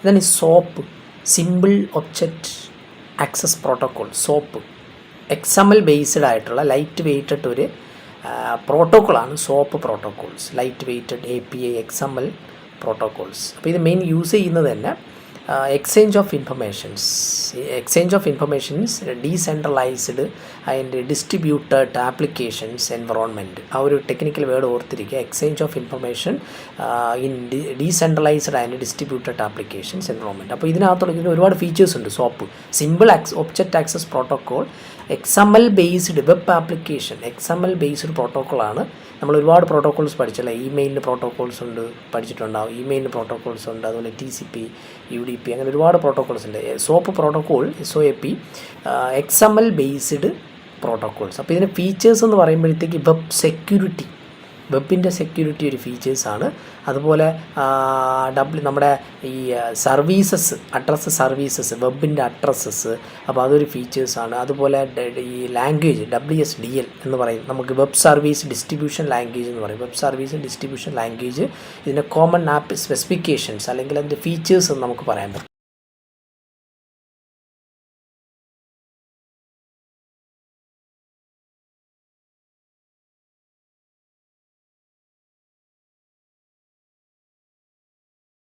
ഇതാണ് SOAP, simple object access protocol. SOAP XML based ആയിട്ടുള്ള light weighted ഒരു പ്രോട്ടോക്കോളാണ് SOAP protocols. Light weighted API XML protocols. അപ്പോൾ ഇത് മെയിൻ യൂസ് ചെയ്യുന്നത് തന്നെ exchange of informations decentralised and distributed applications environment. ആ ഒരു ടെക്നിക്കൽ വേർഡ് ഓർത്തിരിക്കുക. Exchange of information in decentralised and distributed applications environment. അപ്പോൾ ഇതിനകത്തുള്ള ഒരുപാട് ഫീച്ചേഴ്സ് ഉണ്ട്. SOAP simple object access protocol, XML based web application. XML based പ്രോട്ടോക്കോളാണ്. നമ്മൾ ഒരുപാട് പ്രോട്ടോക്കോൾസ് പഠിച്ചല്ലേ. ഇമെയിലിന് പ്രോട്ടോക്കോൾസ് ഉണ്ട്, പഠിച്ചിട്ടുണ്ടാവും. ഇമെയിലിന് പ്രോട്ടോക്കോൾസ് ഉണ്ട്, അതുപോലെ TCP, UDP, അങ്ങനെ ഒരുപാട് പ്രോട്ടോക്കോൾസ് ഉണ്ട്. Soap protocol SOAP XML based protocols. അപ്പോൾ ഇതിൻ്റെ ഫീച്ചേഴ്സ് എന്ന് പറയുമ്പോഴത്തേക്ക് വെബ് സെക്യൂരിറ്റി, വെബിൻ്റെ സെക്യൂരിറ്റി ഒരു ഫീച്ചേഴ്സാണ്. അതുപോലെ നമ്മുടെ ഈ സർവീസസ്, അഡ്രസ്സ് സർവീസസ്, വെബിൻ്റെ അഡ്രസ്സസ്, അപ്പോൾ അതൊരു ഫീച്ചേഴ്സാണ്. അതുപോലെ ഈ ലാംഗ്വേജ് WSDL എന്ന് പറയും. നമുക്ക് വെബ് സർവീസ് ഡിസ്ട്രിബ്യൂഷൻ ലാംഗ്വേജ് എന്ന് പറയും. വെബ് സർവീസ് ഡിസ്ട്രിബ്യൂഷൻ ലാംഗ്വേജ് ഇതിൻ്റെ കോമൺ ആപ്പ് സ്പെസിഫിക്കേഷൻസ് അല്ലെങ്കിൽ അതിൻ്റെ ഫീച്ചേഴ്സ് എന്ന് നമുക്ക് പറയാൻ പറ്റും.